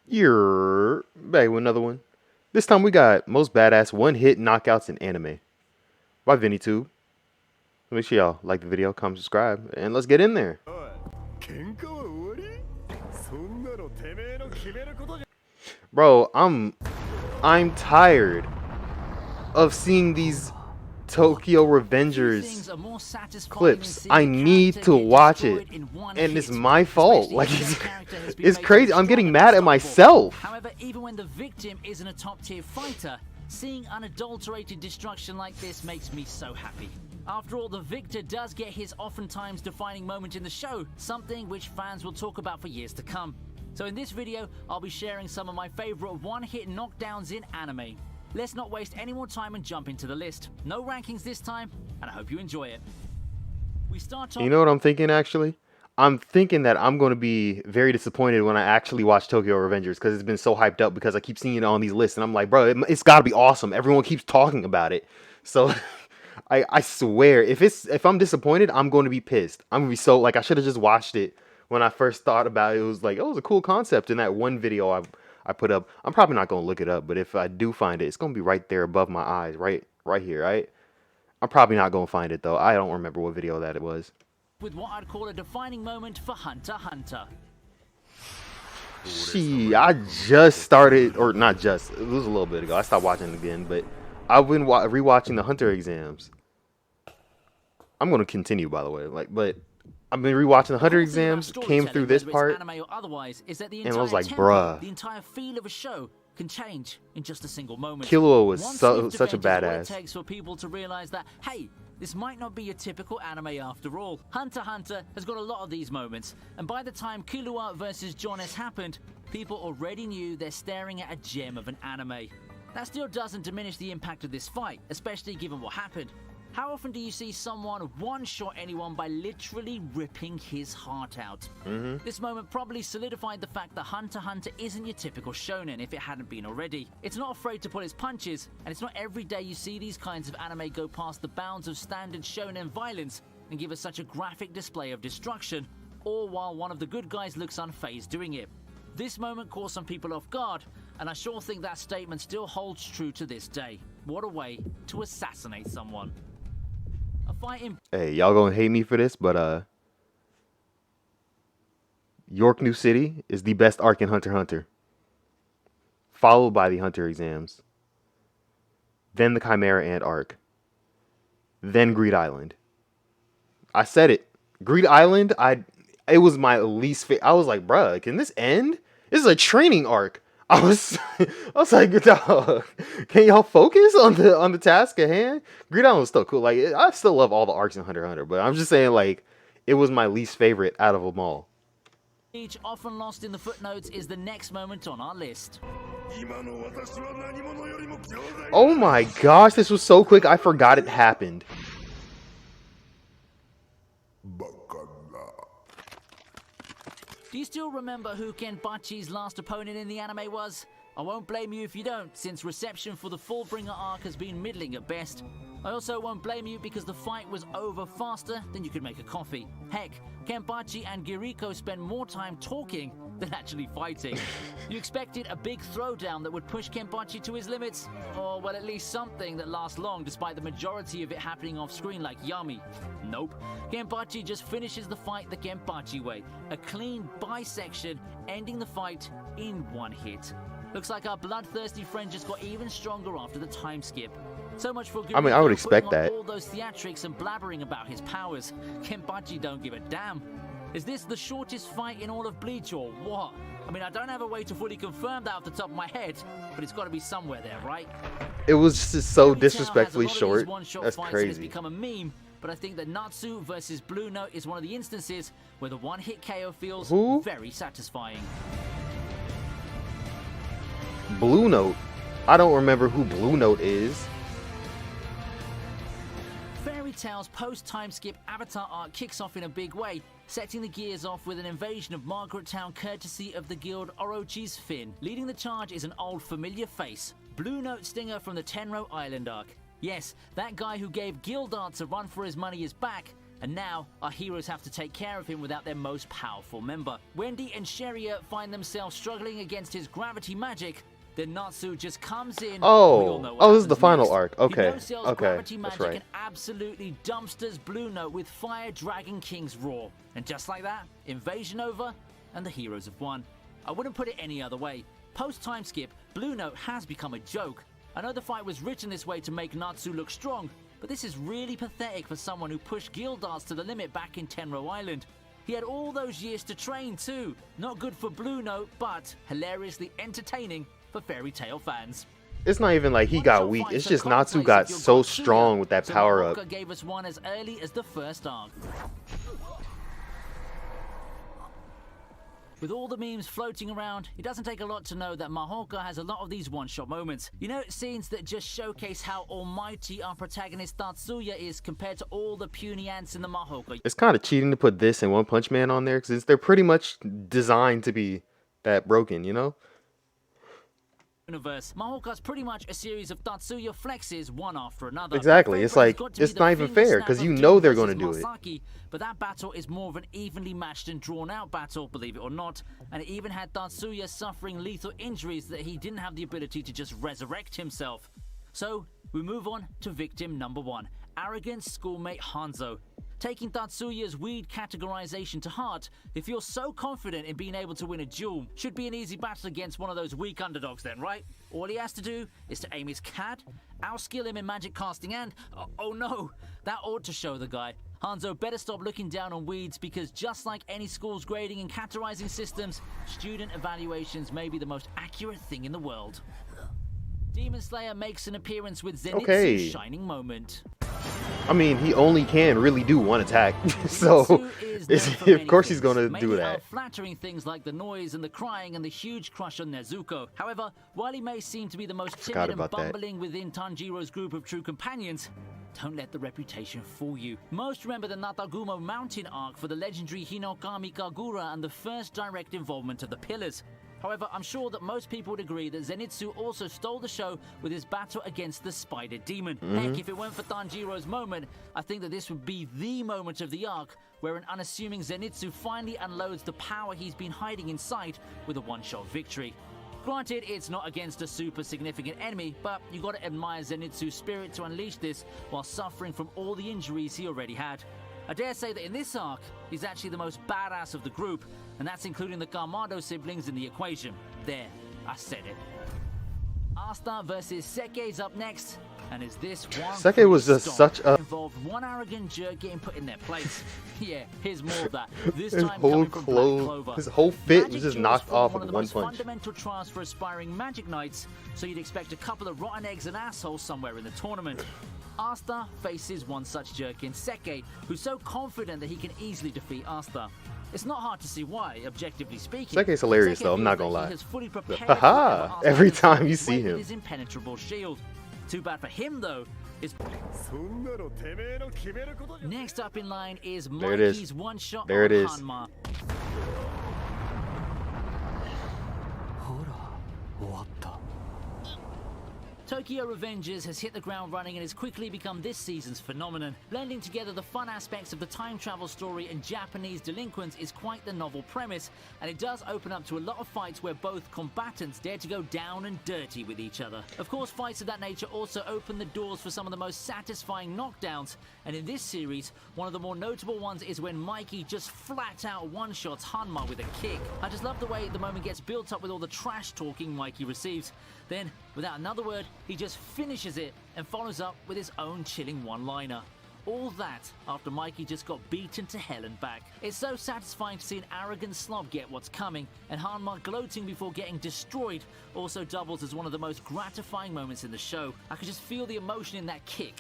You're back with another one. This time we got most badass one-hit knockouts in anime by VinnyTube. Make sure y'all like the video, comment, subscribe, and let's get in there. Bro, I'm tired of seeing these Tokyo Revengers clips. I need to watch it, and it's my fault. Like it's crazy. I'm getting mad at myself. However, even when the victim isn't a top-tier fighter, seeing unadulterated destruction like this makes me so happy. After all, the victor does get his oftentimes defining moment in the show, something which fans will talk about for years to come. So in this video, I'll be sharing some of my favorite one-hit knockdowns in anime. Let's not waste any more time and jump into the list. No rankings this time, and I hope you enjoy it. We start off. You know what I'm thinking, actually? I'm thinking that I'm going to be very disappointed when I actually watch Tokyo Revengers because it's been so hyped up because I keep seeing it on these lists, and I'm like, bro, it's got to be awesome. Everyone keeps talking about it. So I swear, if I'm disappointed, I'm going to be pissed. I'm going to be so, like, I should have just watched it when I first thought about it. It was like, oh, it was a cool concept in that one video I put up. I'm probably not going to look it up, but if I do find it, it's going to be right there above my eyes, right here, right? I'm probably not going to find it, though. I don't remember what video that it was. With what I'd call a defining moment for Hunter x Hunter. I just started, or not just, it was a little bit ago. I stopped watching it again, but I've been rewatching the Hunter exams. I'm going to continue, by the way, but I've been rewatching the Hunter exams, came through this part, and I was like, bruh. The entire feel of a show can change in just a single moment. Killua was such a badass. It takes for people to realize that, hey, this might not be a typical anime after all. Hunter x Hunter has got a lot of these moments, and by the time Killua vs. Jonas happened, people already knew they're staring at a gem of an anime. That still doesn't diminish the impact of this fight, especially given what happened. How often do you see someone one-shot anyone by literally ripping his heart out? This moment probably solidified the fact that Hunter x Hunter isn't your typical shonen if it hadn't been already. It's not afraid to pull its punches, and it's not every day you see these kinds of anime go past the bounds of standard shonen violence and give us such a graphic display of destruction, all while one of the good guys looks unfazed doing it. This moment caught some people off guard, and I sure think that statement still holds true to this day. What a way to assassinate someone. Hey, y'all gonna hate me for this, but York New City is the best arc in Hunter x Hunter, followed by the Hunter exams, then the Chimera Ant arc, then Greed Island. I said it. Greed Island, it was my least favorite. I was like, bruh, can this end? This is a training arc. I was like, dog, can y'all focus on the task at hand? Greed Island was still cool. Like, I still love all the arcs in Hunter x Hunter, but I'm just saying, like, it was my least favorite out of them all. Each often lost in the footnotes is the next moment on our list. Oh my gosh, this was so quick. I forgot it happened. Do you still remember who Kenpachi's last opponent in the anime was? I won't blame you if you don't, since reception for the Fullbringer arc has been middling at best. I also won't blame you because the fight was over faster than you could make a coffee. Heck, Kenpachi and Giriko spend more time talking than actually fighting. You expected a big throwdown that would push Kenpachi to his limits? Or, well, at least something that lasts long despite the majority of it happening off screen like Yami. Nope. Kenpachi just finishes the fight the Kenpachi way. A clean bisection, ending the fight in one hit. Looks like our bloodthirsty friend just got even stronger after the time skip. So much for Giriko. I mean, I would expect that. All those theatrics and blabbering about his powers. Kenpachi don't give a damn. Is this the shortest fight in all of Bleach or what? I mean, I don't have a way to fully confirm that off the top of my head, but it's got to be somewhere there, right? It was just so disrespectfully short. That's crazy. It's become a meme, but I think that Natsu versus Blue Note is one of the instances where the one-hit KO feels very satisfying. Blue Note? I don't remember who Blue Note is. Fairy Tail's post-time skip Avatar arc kicks off in a big way, setting the gears off with an invasion of Margaret Town courtesy of the guild Orochi's Finn. Leading the charge is an old familiar face, Blue Note Stinger from the Tenro Island arc. Yes, that guy who gave Gildarts a run for his money is back, And now, our heroes have to take care of him without their most powerful member. Wendy and Sheria find themselves struggling against his gravity magic. Then Natsu just comes in. We all know what this is the happens final next. arc. He Okay, no-sells okay, gravity that's magic right. and absolutely dumpsters Blue Note with Fire Dragon King's roar. And just like that, invasion over, and the heroes have won. I wouldn't put it any other way. Post-time skip, Blue Note has become a joke. I know the fight was written this way to make Natsu look strong, but this is really pathetic for someone who pushed Gildarts to the limit back in Tenro Island. He had all those years to train too. Not good for Blue Note, but hilariously entertaining for Fairy Tail fans. It's not even like he got weak. It's just Natsu got so strong with that power up. Mahoka gave us one as early as the first arc. With all the memes floating around, it doesn't take a lot to know that Mahoka has a lot of these one-shot moments. You know, scenes that just showcase how almighty our protagonist Tatsuya is compared to all the puny ants in the Mahoka. It's kind of cheating to put this and One Punch Man on there because they're pretty much designed to be that broken, you know? Universe. Mahoka's pretty much a series of Tatsuya flexes one after another. Exactly. It's like, it's not even fair because you know they're going to do it. But that battle is more of an evenly matched and drawn out battle, believe it or not. And it even had Tatsuya suffering lethal injuries that he didn't have the ability to just resurrect himself. So, we move on to victim number 1, arrogant schoolmate Hanzo. Taking Tatsuya's weird categorization to heart, if you're so confident in being able to win a duel, should be an easy battle against one of those weak underdogs then, right? All he has to do is to aim his cat, outskill him in magic casting, and oh no, that ought to show the guy. Hanzo better stop looking down on weeds because just like any school's grading and categorizing systems, student evaluations may be the most accurate thing in the world. Demon Slayer makes an appearance with Zenitsu's shining moment. I mean, he only can really do one attack, so of course he's gonna do that. Flattering things like the noise and the crying and the huge crush on Nezuko. However, while he may seem to be the most timid and bumbling within Tanjiro's group of true companions, don't let the reputation fool you. Most remember the Natagumo Mountain arc for the legendary Hinokami Kagura and the first direct involvement of the Pillars. However, I'm sure that most people would agree that Zenitsu also stole the show with his battle against the Spider Demon. Heck, if it weren't for Tanjiro's moment, I think that this would be the moment of the arc where an unassuming Zenitsu finally unloads the power he's been hiding inside with a one-shot victory. Granted, it's not against a super significant enemy, but you gotta admire Zenitsu's spirit to unleash this while suffering from all the injuries he already had. I dare say that in this arc, he's actually the most badass of the group, and that's including the Kamado siblings in the equation. There, I said it. Asta versus Seke's up next, and is this one Seke was just such a... involved one arrogant jerk getting put in their place. Yeah, here's more of that. This his time whole coming from Black Clover. his whole fit Magic was just duels knocked form off one with of the one most punch. fundamental trials for aspiring Magic Knights, so you'd expect a couple of rotten eggs and assholes somewhere in the tournament. Asta faces one such jerk in Seke, who's so confident that he can easily defeat Asta. It's not hard to see why, objectively speaking. Seke's hilarious though, I'm not gonna lie. He has fully prepared Haha! Every time you see him. his impenetrable shield. Too bad for him though. Next up in line is Mikey's one shot on Hanma. Tokyo Revengers has hit the ground running and has quickly become this season's phenomenon. Blending together the fun aspects of the time travel story and Japanese delinquents is quite the novel premise, and it does open up to a lot of fights where both combatants dare to go down and dirty with each other. Of course, fights of that nature also open the doors for some of the most satisfying knockdowns, and in this series, one of the more notable ones is when Mikey just flat out one-shots Hanma with a kick. I just love the way the moment gets built up with all the trash talking Mikey receives. Then, without another word, he just finishes it and follows up with his own chilling one-liner. All that after Mikey just got beaten to hell and back. It's so satisfying to see an arrogant slob get what's coming, and Hanma gloating before getting destroyed also doubles as one of the most gratifying moments in the show. I could just feel the emotion in that kick.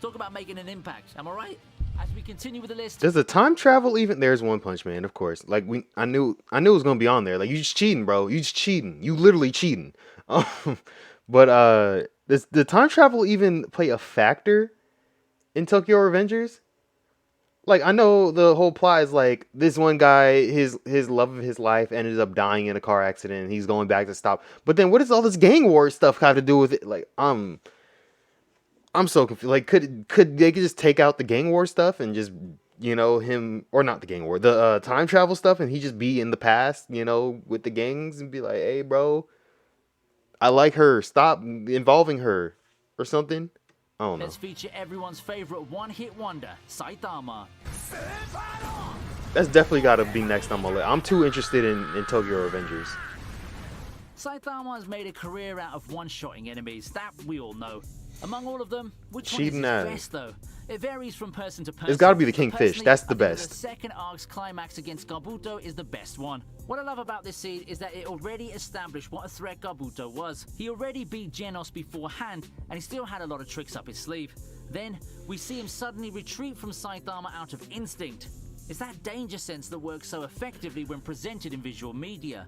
Talk about making an impact, am I right? As we continue with the list... Does the time travel even... There's One Punch Man, of course. Like, I knew it was gonna be on there. Like, you just cheating, bro. You just cheating. You literally cheating. But does the time travel even play a factor in Tokyo Revengers? Like, I know the whole plot is like this one guy, his love of his life ended up dying in a car accident, and he's going back to stop. But then what does all this gang war stuff have to do with it? Like, I'm so confused. Like, could they just take out the gang war stuff and just him, or not the gang war, the time travel stuff, and he just be in the past, with the gangs and be like, hey, bro, I like her. Stop involving her or something. I don't know. Let's feature everyone's favorite one-hit wonder, Saitama. That's definitely got to be next on my list. I'm too interested in Tokyo Revengers. Saitama has made a career out of one-shotting enemies, that we all know. Among all of them, which one is Cheating his ass. best though? It varies from person to person. It's got to be the but Kingfish. personally, That's the I think that best. The second arc's climax against Kabuto is the best one. What I love about this scene is that it already established what a threat Kabuto was. He already beat Genos beforehand, and he still had a lot of tricks up his sleeve. Then, we see him suddenly retreat from Saitama out of instinct. It's that danger sense that works so effectively when presented in visual media.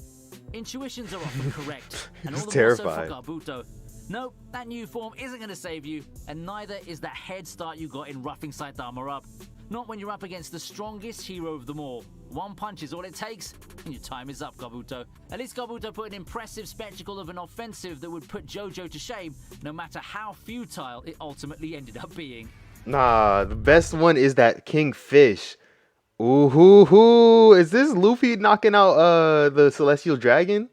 Intuitions are often correct, and all He's the more so terrified. for Kabuto. Nope, that new form isn't going to save you, and neither is that head start you got in roughing Saitama up. Not when you're up against the strongest hero of them all. One punch is all it takes, and your time is up, Kabuto. At least Kabuto put an impressive spectacle of an offensive that would put JoJo to shame, no matter how futile it ultimately ended up being. Nah, the best one is that Kingfish. Ooh, hoo, hoo. Is this Luffy knocking out the Celestial Dragon?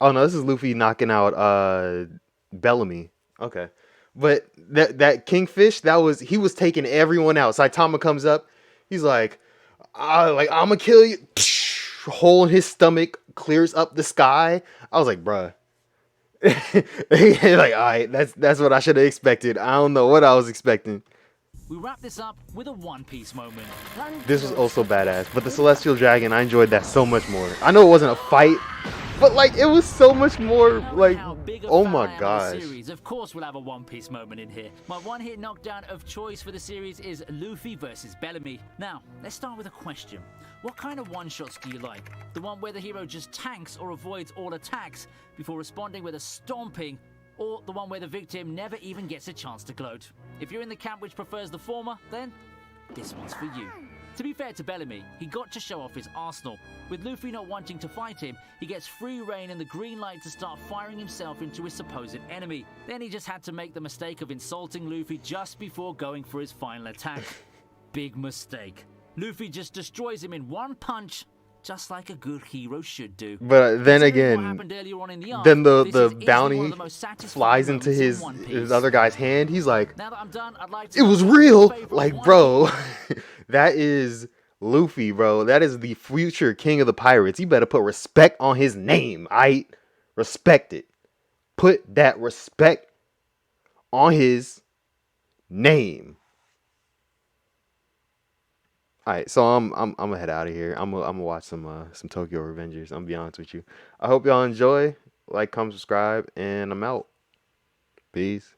Oh no, this is Luffy knocking out Bellamy. Okay. But that Kingfish, he was taking everyone out. Saitama comes up, he's like, I'ma kill you. Hole in his stomach, clears up the sky. I was like, bruh. Like, alright, that's what I should have expected. I don't know what I was expecting. We wrap this up with a One Piece moment. This was also badass, but the Celestial Dragon, I enjoyed that so much more. I know it wasn't a fight, but like it was so much more like, oh my gosh. Series, of course we'll have a One Piece moment in here. My one-hit knockdown of choice for the series is Luffy versus Bellamy. Now, let's start with a question. What kind of one-shots do you like? The one where the hero just tanks or avoids all attacks before responding with a stomping, or the one where the victim never even gets a chance to gloat? If you're in the camp which prefers the former, then this one's for you. To be fair to Bellamy, he got to show off his arsenal. With Luffy not wanting to fight him, he gets free reign and the green light to start firing himself into his supposed enemy. Then he just had to make the mistake of insulting Luffy just before going for his final attack. Big mistake. Luffy just destroys him in one punch, just like a good hero should do. But then again, then the bounty flies into his other guy's hand. He's like, now that I'm done, I'd like to it was real. Like, bro, that is Luffy, bro. That is the future king of the pirates. You better put respect on his name. Respect it. Put that respect on his name. All right, so I'm gonna head out of here. I'm gonna watch some Tokyo Revengers. I'm gonna be honest with you. I hope y'all enjoy. Like, comment, subscribe, and I'm out. Peace.